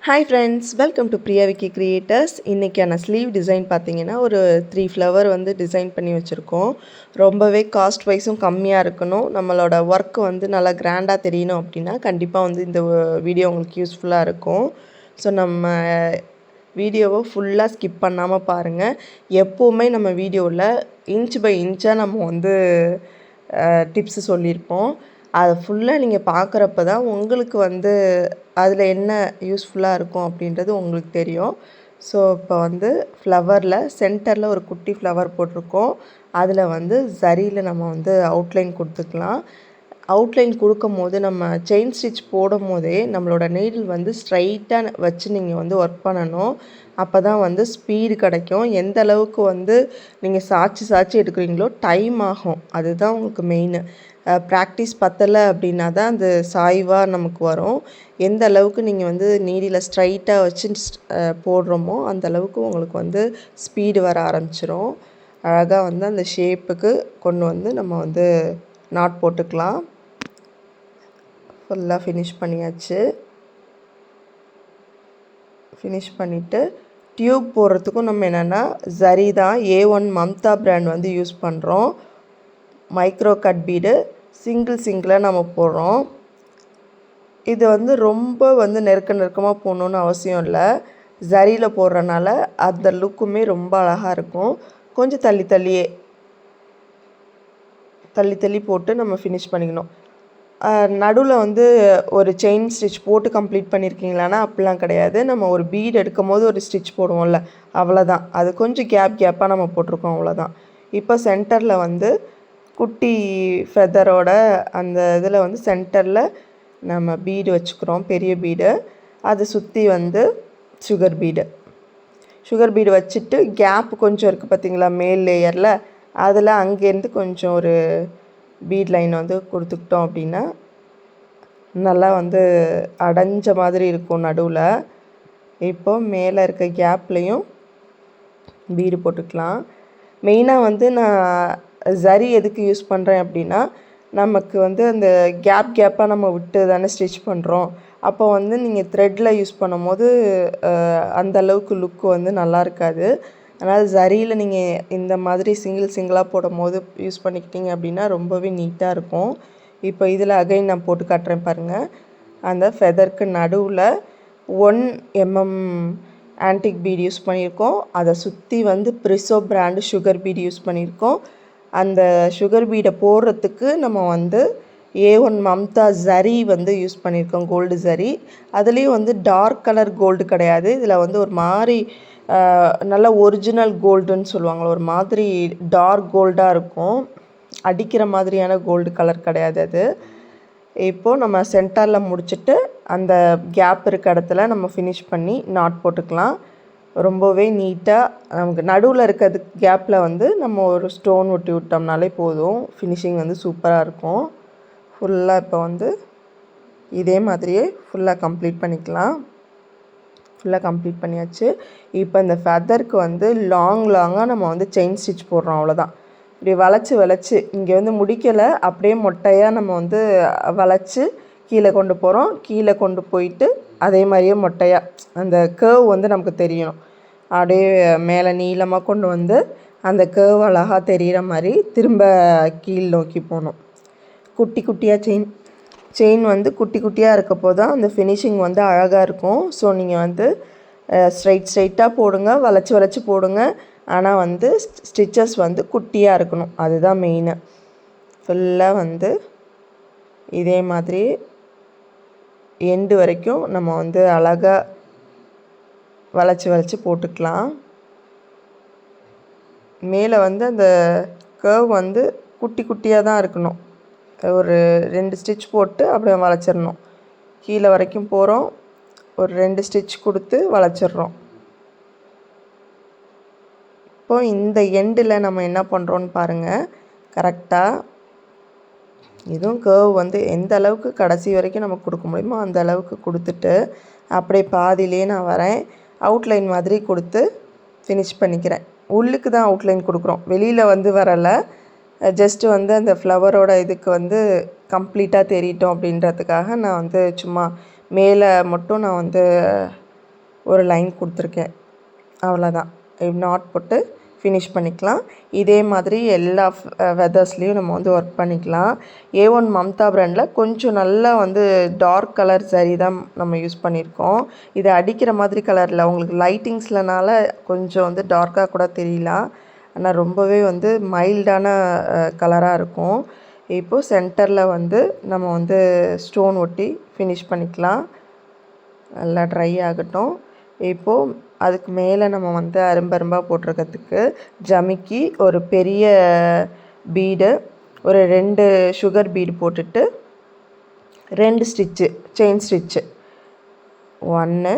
Hi friends, welcome to Priya Vicky creators. இன்றைக்கான sleeve design பார்த்தீங்கன்னா ஒரு 3 ஃப்ளவர் வந்து டிசைன் பண்ணி வச்சுருக்கோம். ரொம்பவே காஸ்ட் வைஸும் கம்மியாக இருக்கணும், நம்மளோட ஒர்க் வந்து நல்லா கிராண்டாக தெரியணும் அப்படின்னா கண்டிப்பாக வந்து இந்த வீடியோ உங்களுக்கு யூஸ்ஃபுல்லாக இருக்கும். ஸோ நம்ம வீடியோவை ஃபுல்லாக ஸ்கிப் பண்ணாமல் பாருங்கள். எப்போவுமே நம்ம வீடியோவில் இன்ச் பை இன்ச்சாக நம்ம வந்து டிப்ஸு சொல்லியிருப்போம். அதை ஃபுல்லாக நீங்கள் பார்க்குறப்ப தான் உங்களுக்கு வந்து அதில் என்ன யூஸ்ஃபுல்லாக இருக்கும் அப்படின்றது உங்களுக்கு தெரியும். ஸோ இப்போ வந்து ஃப்ளவரில் சென்டரில் ஒரு குட்டி ஃப்ளவர் போட்டிருக்கோம். அதில் வந்து ஜரியில் நம்ம வந்து அவுட்லைன் கொடுத்துக்கலாம். அவுட்லைன் கொடுக்கும்போது நம்ம செயின் ஸ்டிச் போடும் போதே நம்மளோட நீடில் வந்து ஸ்ட்ரைட்டாக வச்சு நீங்கள் வந்து ஒர்க் பண்ணணும். அப்போ தான் வந்து ஸ்பீடு கிடைக்கும். எந்த அளவுக்கு வந்து நீங்கள் சாய்ச்சி எடுக்கிறீங்களோ டைம் ஆகும். அதுதான் உங்களுக்கு மெயின். ப்ராக்டிஸ் பத்தலை அப்படின்னா தான் அந்த சாய்வாக நமக்கு வரும். எந்த அளவுக்கு நீங்கள் வந்து நீடில் ஸ்ட்ரைட்டாக வச்சு போடுறோமோ அந்த அளவுக்கு உங்களுக்கு வந்து ஸ்பீடு வர ஆரம்பிச்சிரும். அழகாக வந்து அந்த ஷேப்புக்கு கொண்டு வந்து நம்ம வந்து நாட் போட்டுக்கலாம். ஃபுல்லாக ஃபினிஷ் பண்ணியாச்சு. ஃபினிஷ் பண்ணிவிட்டு டியூப் போடுறதுக்கும் நம்ம என்னென்னா ஜரி தான் A1 மம்தா பிராண்ட் வந்து யூஸ் பண்ணுறோம். மைக்ரோ கட் பீடு சிங்கிளாக நம்ம போடுறோம். இது வந்து ரொம்ப வந்து நெருக்கமாக போடணுன்னு அவசியம் இல்லை. ஜரியில் போடுறனால அந்த லுக்குமே ரொம்ப அழகாக இருக்கும். கொஞ்சம் தள்ளி போட்டு நம்ம ஃபினிஷ் பண்ணிக்கணும். நடுவில் வந்து ஒரு செயின் ஸ்டிச் போட்டு கம்ப்ளீட் பண்ணியிருக்கீங்களான்னா அப்படிலாம் கிடையாது. நம்ம ஒரு பீட் எடுக்கும் போது ஒரு ஸ்டிச் போடுவோம்ல, அவ்வளோதான். அது கொஞ்சம் கேப்பாக நம்ம போட்டிருக்கோம், அவ்வளோதான். இப்போ சென்டரில் வந்து குட்டி ஃபெதரோட அந்த இதில் வந்து சென்டரில் நம்ம பீடு வச்சுக்கிறோம், பெரிய பீடு. அதை சுற்றி வந்து சுகர் பீடு வச்சுட்டு கேப் கொஞ்சம் இருக்குது பார்த்திங்களா மேல் லேயரில், அதில் அங்கேருந்து கொஞ்சம் ஒரு பீட் லைன் வந்து கொடுத்துக்கிட்டோம் அப்படின்னா நல்லா வந்து அடைஞ்ச மாதிரி இருக்கும் நடுவில். இப்போ மேலே இருக்க கேப்லேயும் பீடு போட்டுக்கலாம். மெயினாக வந்து நான் ஜரி எதுக்கு யூஸ் பண்ணுறேன் அப்படின்னா, நமக்கு வந்து அந்த கேப்பாக நம்ம விட்டு தானே ஸ்டிச் பண்ணுறோம். அப்போ வந்து நீங்கள் த்ரெட்டில் யூஸ் பண்ணும்போது அந்த அளவுக்கு லுக்கு வந்து நல்லா இருக்காது. அதனால் ஜரியில் நீங்கள் இந்த மாதிரி சிங்கிளாக போடும்போது யூஸ் பண்ணிக்கிட்டீங்க அப்படின்னா ரொம்பவே நீட்டாக இருக்கும். இப்போ இதில் அகைன் நான் போட்டு காட்டுறேன் பாருங்கள். அந்த ஃபெதருக்கு நடுவில் 1 mm ஆன்டிக் பீட் யூஸ் பண்ணியிருக்கோம். அதை சுற்றி வந்து ப்ரிசோ பிராண்டு சுகர் பீட் யூஸ் பண்ணியிருக்கோம். அந்த சுகர் பீடை போடுறதுக்கு நம்ம வந்து A1 மம்தா ஜரி வந்து யூஸ் பண்ணியிருக்கோம், கோல்டு ஜரி. அதுலேயும் வந்து டார்க் கலர் கோல்டு கிடையாது. இதில் வந்து ஒரு மாதிரி நல்ல ஒரிஜினல் கோல்டுன்னு சொல்லுவாங்க, ஒரு மாதிரி டார்க் கோல்டாக இருக்கும். அடிக்கிற மாதிரியான கோல்டு கலர் கிடையாது அது. இப்போது நம்ம சென்டரில் முடிச்சுட்டு அந்த கேப் இருக்க இடத்துல நம்ம ஃபினிஷ் பண்ணி நாட் போட்டுக்கலாம். ரொம்பவே நீட்டாக நமக்கு நடுவில் இருக்கிறது கேப்பில் வந்து நம்ம ஒரு ஸ்டோன் ஒட்டி விட்டோம்னாலே போதும். ஃபினிஷிங் வந்து சூப்பராக இருக்கும். ஃபுல்லாக இப்போ வந்து இதே மாதிரியே ஃபுல்லாக கம்ப்ளீட் பண்ணிக்கலாம். ஃபுல்லாக கம்ப்ளீட் பண்ணியாச்சு. இப்போ இந்த ஃபெதருக்கு வந்து லாங்காக நம்ம வந்து செயின் ஸ்டிச் போடுறோம், அவ்வளோதான். இப்படி வளைச்சி இங்கே வந்து முடிக்கலை, அப்படியே மொட்டையாக நம்ம வந்து வளைச்சி கீழே கொண்டு போகிறோம். கீழே கொண்டு போயிட்டு அதே மாதிரியே மொட்டையாக அந்த கேர்வ் வந்து நமக்கு தெரியணும். அப்படியே மேலே நீளமாக கொண்டு வந்து அந்த கேர்வ் அழகாக தெரிகிற மாதிரி திரும்ப கீழ் நோக்கி போகணும். குட்டியாக செயின் வந்து குட்டியாக இருக்கப்போ தான் அந்த ஃபினிஷிங் வந்து அழகாக இருக்கும். ஸோ நீங்கள் வந்து ஸ்ட்ரைட்டாக போடுங்க, வளைச்சி போடுங்க. ஆனால் வந்து ஸ்டிச்சஸ் வந்து குட்டியாக இருக்கணும், அதுதான் மெயினு. ஃபுல்லாக வந்து இதே மாதிரி எண்டு வரைக்கும் நம்ம வந்து அழகாக வளைச்சி போட்டுக்கலாம். மேலே வந்து அந்த கேர்வ் வந்து குட்டியாக தான் இருக்கணும். ஒரு 2 ஸ்டிச் போட்டு அப்படியே வளைச்சிடணும். கீழே வரைக்கும் போகிறோம், ஒரு 2 ஸ்டிச் கொடுத்து வளைச்சிட்றோம். இப்போது இந்த எண்டில் நம்ம என்ன பண்ணுறோன்னு பாருங்கள். கரெக்டாக இதுவும் கேர்வ் வந்து எந்த அளவுக்கு கடைசி வரைக்கும் நம்ம கொடுக்க முடியுமோ அந்த அளவுக்கு கொடுத்துட்டு அப்படியே பாதியிலே நான் வரேன். அவுட்லைன் மாதிரி கொடுத்து ஃபினிஷ் பண்ணிக்கிறேன். உள்ளுக்கு தான் அவுட்லைன் கொடுக்குறோம், வெளியில் வந்து வரலை. ஜஸ்ட்டு வந்து அந்த ஃப்ளவரோட இதுக்கு வந்து கம்ப்ளீட்டாக தெரியட்டும் அப்படின்றதுக்காக நான் வந்து சும்மா மேலே மட்டும் நான் வந்து ஒரு லைன் கொடுத்துருக்கேன். அவ்வளோதான். நாட் போட்டு ஃபினிஷ் பண்ணிக்கலாம். இதே மாதிரி எல்லா வெதர்ஸ்லேயும் நம்ம வந்து ஒர்க் பண்ணிக்கலாம். A1 மம்தா பிராண்டில் கொஞ்சம் நல்லா வந்து டார்க் கலர் சரி தான் நம்ம யூஸ் பண்ணியிருக்கோம். இது அடிக்கிற மாதிரி கலரில் உங்களுக்கு லைட்டிங்ஸ்லனால கொஞ்சம் வந்து டார்க்காக கூட தெரியலாம். ஆனால் ரொம்பவே வந்து மைல்டான கலராக இருக்கும். இப்போது சென்டரில் வந்து நம்ம வந்து ஸ்டோன் ஒட்டி ஃபினிஷ் பண்ணிக்கலாம். நல்லா ட்ரை ஆகட்டும். இப்போது அதுக்கு மேலே நம்ம வந்து அரும்பரும்பாக போட்டிருக்கிறதுக்கு ஜமிக்கி ஒரு பெரிய பீடு, ஒரு 2 சுகர் பீடு போட்டுட்டு 2 ஸ்டிச்சு செயின் ஸ்டிச்சு 1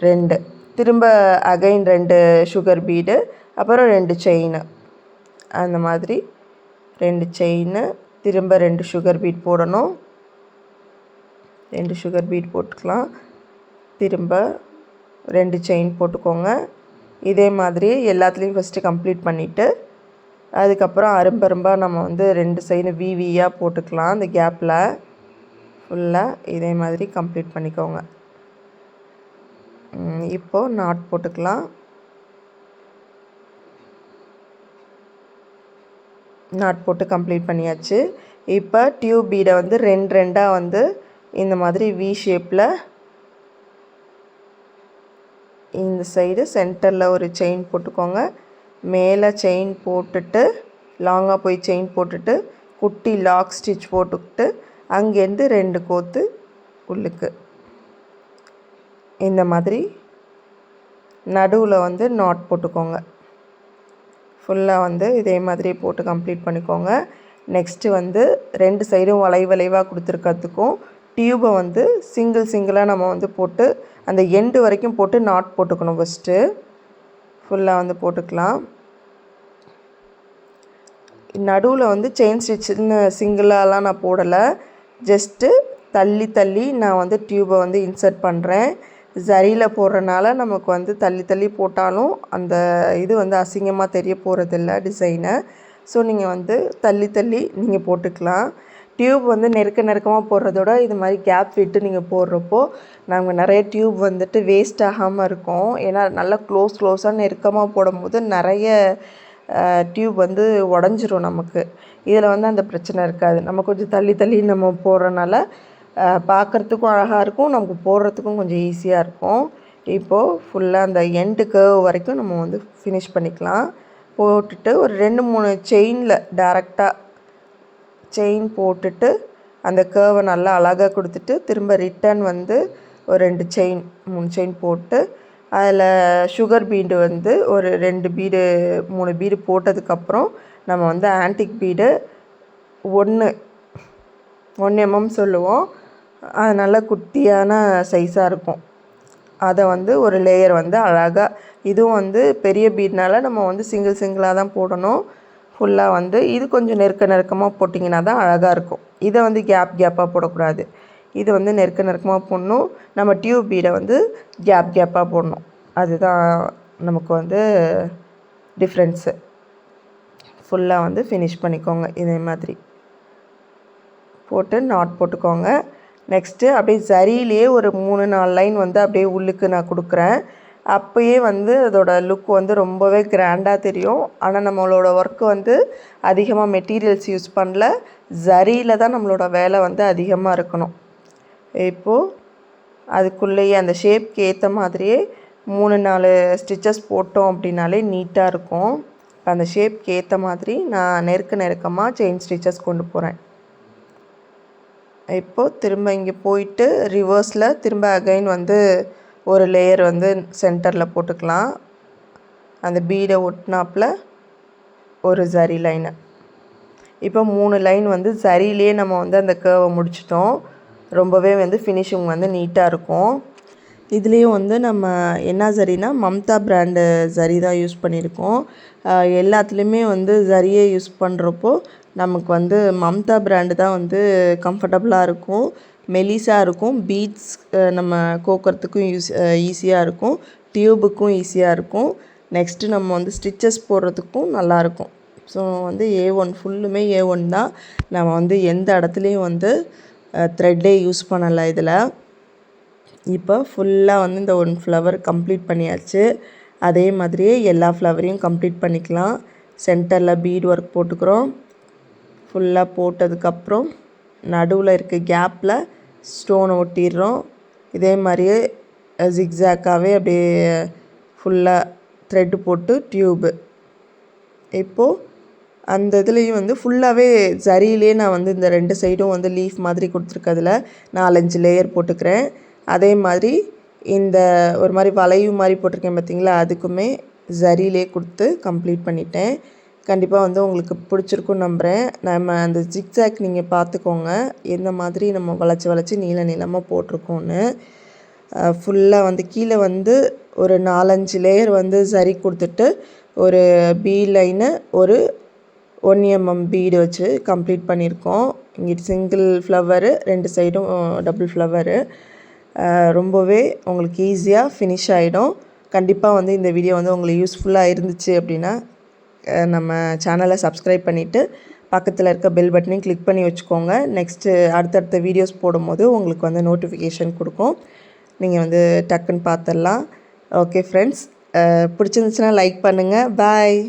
2 திரும்ப அகைன் 2 சுகர் பீடு, அப்புறம் 2 செயின். அந்த மாதிரி 2 செயின், திரும்ப 2 சுகர் பீட் போடணும். 2 சுகர் பீட் போட்டுக்கலாம். திரும்ப 2 செயின் போட்டுக்கோங்க. இதே மாதிரி எல்லாத்துலேயும் ஃபஸ்ட்டு கம்ப்ளீட் பண்ணிவிட்டு அதுக்கப்புறம் அரும்பரும்பாக நம்ம வந்து 2 சைடு விவியாக போட்டுக்கலாம். அந்த கேப்பில் ஃபுல்லாக இதே மாதிரி கம்ப்ளீட் பண்ணிக்கோங்க. இப்போது நாட் போட்டுக்கலாம். நாட் போட்டு கம்ப்ளீட் பண்ணியாச்சு. இப்போ டியூப் பீடை வந்து 2 வந்து இந்த மாதிரி வி ஷேப்பில் இந்த சைடு சென்டரில் ஒரு செயின் போட்டுக்கோங்க. மேலே செயின் போட்டுட்டு லாங்காக போய் செயின் போட்டுட்டு குட்டி லாக் ஸ்டிச் போட்டுக்கிட்டு அங்கேருந்து 2 கோத்து உள்ளுக்கு இந்த மாதிரி நடுவில் வந்து நாட் போட்டுக்கோங்க. ஃபுல்லாக வந்து இதே மாதிரி போட்டு கம்ப்ளீட் பண்ணிக்கோங்க. நெக்ஸ்ட்டு வந்து 2 சைடும் வளைவாக கொடுத்துருக்கிறதுக்கும் டியூபை வந்து சிங்கிளாக நம்ம வந்து போட்டு அந்த எண்டு வரைக்கும் போட்டு நாட் போட்டுக்கணும். ஃபஸ்ட்டு ஃபுல்லாக வந்து போட்டுக்கலாம். நடுவில் வந்து செயின் ஸ்டிச்சுன்னு சிங்கிளாலாம் நான் போடலை. ஜஸ்ட்டு தள்ளி நான் வந்து டியூபை வந்து இன்சர்ட் பண்ணுறேன். ஜரியில் போடுறனால நமக்கு வந்து தள்ளி போட்டாலும் அந்த இது வந்து அசிங்கமாக தெரிய போகிறதில்ல டிசைனை. ஸோ நீங்கள் வந்து தள்ளி நீங்கள் போட்டுக்கலாம். டியூப் வந்து நெருக்கமாக போடுறதோட இது மாதிரி கேப் விட்டு நீங்கள் போடுறப்போ நாங்கள் நிறைய டியூப் வந்துட்டு வேஸ்ட் ஆகாமல் இருக்கும். ஏன்னா நல்லா க்ளோஸாக நெருக்கமாக போடும்போது நிறைய டியூப் வந்து உடஞ்சிரும் நமக்கு. இதில் வந்து அந்த பிரச்சனை இருக்காது. நம்ம கொஞ்சம் தள்ளி நம்ம போடுறனால பார்க்குறதுக்கும் அழகாக இருக்கும், நமக்கு போடுறதுக்கும் கொஞ்சம் ஈஸியாக இருக்கும். இப்போது ஃபுல்லாக அந்த எண்டு கர்வ் வரைக்கும் நம்ம வந்து ஃபினிஷ் பண்ணிக்கலாம். போட்டுட்டு ஒரு 2-3 செயினில் டேரெக்டாக செயின் போட்டுட்டு அந்த கர்வை நல்லா அழகாக கொடுத்துட்டு திரும்ப ரிட்டன் வந்து ஒரு 2 செயின் 3 செயின் போட்டு அதில் சுகர் பீடு வந்து ஒரு 2 பீடு 3 பீடு போட்டதுக்கப்புறம் நம்ம வந்து ஆன்டிக் பீடு 1 mm சொல்லுவோம். அது நல்லா குட்டியான சைஸாக இருக்கும். அதை வந்து ஒரு லேயர் வந்து அழகாக, இதுவும் வந்து பெரிய பீட்னால நம்ம வந்து சிங்கிளாக தான் போடணும். ஃபுல்லாக வந்து இது கொஞ்சம் நெருக்கமாக போட்டிங்கன்னா தான் அழகாக இருக்கும். இதை வந்து கேப்பாக போடக்கூடாது. இது வந்து நெருக்கமாக போடணும். நம்ம டியூப் பீடை வந்து கேப்பாக போடணும். அதுதான் நமக்கு வந்து டிஃப்ரென்ஸு. ஃபுல்லாக வந்து ஃபினிஷ் பண்ணிக்கோங்க. இதே மாதிரி போட்டு நாட் போட்டுக்கோங்க. நெக்ஸ்ட்டு அப்படியே சரியிலேயே ஒரு 3-4 லைன் வந்து அப்படியே உள்ளுக்கு நான் கொடுக்குறேன். அப்போயே வந்து அதோட லுக் வந்து ரொம்பவே கிராண்டாக தெரியும். ஆனால் நம்மளோட ஒர்க்கு வந்து அதிகமாக மெட்டீரியல்ஸ் யூஸ் பண்ணல, ஜரியில் தான் நம்மளோட வேலை வந்து அதிகமாக இருக்கணும். இப்போது அதுக்குள்ளேயே அந்த ஷேப்க்கு ஏற்ற மாதிரியே 3-4 ஸ்டிச்சஸ் போட்டோம் அப்படின்னாலே நீட்டாக இருக்கும். அந்த ஷேப்க்கு ஏற்ற மாதிரி நான் நெருக்கமாக செயின் ஸ்டிச்சஸ் கொண்டு போகிறேன். இப்போது திரும்ப இங்கே போயிட்டு ரிவர்ஸில் திரும்ப அகைன் வந்து ஒரு லேயர் வந்து சென்டரில் போட்டுக்கலாம். அந்த பீடை ஒட்டினாப்பில் ஒரு ஜரி லைனை. இப்போ 3 லைன் வந்து சரியிலே நம்ம வந்து அந்த கர்வை முடிச்சிட்டோம். ரொம்பவே வந்து ஃபினிஷிங் வந்து நீட்டாக இருக்கும். இதுலேயும் வந்து நம்ம என்ன ஜரினா மம்தா பிராண்டு ஜரி தான் யூஸ் பண்ணியிருக்கோம். எல்லாத்துலேயுமே வந்து ஜரியை யூஸ் பண்ணுறப்போ நமக்கு வந்து மம்தா பிராண்டு தான் வந்து கம்ஃபர்டபுளாக இருக்கும், மெலிசாக இருக்கும், பீட்ஸ் நம்ம கோக்கிறதுக்கும் ஈஸியாக இருக்கும், டியூபுக்கும் ஈஸியாக இருக்கும். நெக்ஸ்ட்டு நம்ம வந்து ஸ்டிச்சஸ் போடுறதுக்கும் நல்லாயிருக்கும். ஸோ வந்து A1 ஃபுல்லுமே A1 தான். நம்ம வந்து எந்த இடத்துலையும் வந்து த்ரெட்டே யூஸ் பண்ணலை இதில். இப்போ ஃபுல்லாக வந்து இந்த 1 ஃப்ளவர் கம்ப்ளீட் பண்ணியாச்சு. அதே மாதிரியே எல்லா ஃப்ளவரையும் கம்ப்ளீட் பண்ணிக்கலாம். சென்டரில் பீட் ஒர்க் போட்டுக்கிறோம். ஃபுல்லாக போட்டதுக்கப்புறம் நடுவில் இருக்க கேப்பில் ஸ்டோனை ஒட்டிடுறோம். இதே மாதிரியே ஜிக்ஸாக்காகவே அப்படியே ஃபுல்லாக த்ரெட்டு போட்டு டியூபு. இப்போது அந்த இதுலேயும் வந்து ஃபுல்லாகவே ஜரியிலே நான் வந்து இந்த 2 சைடும் வந்து லீஃப் மாதிரி கொடுத்துருக்கறதுல 4-5 லேயர் போட்டுக்கிறேன். அதே மாதிரி இந்த ஒரு மாதிரி வளைவு மாதிரி போட்டிருக்கேன் பார்த்தீங்களா, அதுக்குமே ஜரியிலே கொடுத்து கம்ப்ளீட் பண்ணிட்டேன். கண்டிப்பாக வந்து உங்களுக்கு பிடிச்சிருக்குன்னு நம்புகிறேன். நம்ம அந்த ஜிக்ஸாக் நீங்கள் பார்த்துக்கோங்க, எந்த மாதிரி நம்ம வளைச்சி நீளமாக போட்டிருக்கோன்னு. ஃபுல்லாக வந்து கீழே வந்து ஒரு 4-5 லேயர் வந்து ஜரி கொடுத்துட்டு ஒரு பீ லைனு ஒரு 1 mm பீடு வச்சு கம்ப்ளீட் பண்ணியிருக்கோம். இங்கே சிங்கிள் ஃப்ளவரு, 2 சைடும் டபுள் ஃப்ளவரு. ரொம்பவே உங்களுக்கு ஈஸியாக ஃபினிஷ் ஆகிடும். கண்டிப்பாக வந்து இந்த வீடியோ வந்து உங்களுக்கு யூஸ்ஃபுல்லாக இருந்துச்சு அப்படின்னா நம்ம சேனலை சப்ஸ்கிரைப் பண்ணிவிட்டு பக்கத்தில் இருக்க பெல் பட்டனையும் கிளிக் பண்ணி வச்சுக்கோங்க. நெக்ஸ்ட்டு அடுத்தடுத்த வீடியோஸ் போடும்போது உங்களுக்கு வந்து நோட்டிஃபிகேஷன் கொடுக்கும். நீங்கள் வந்து டக்குன்னு பார்த்துடலாம். ஓகே ஃப்ரெண்ட்ஸ், பிடிச்சிருந்துச்சுன்னா லைக் பண்ணுங்கள். பாய்.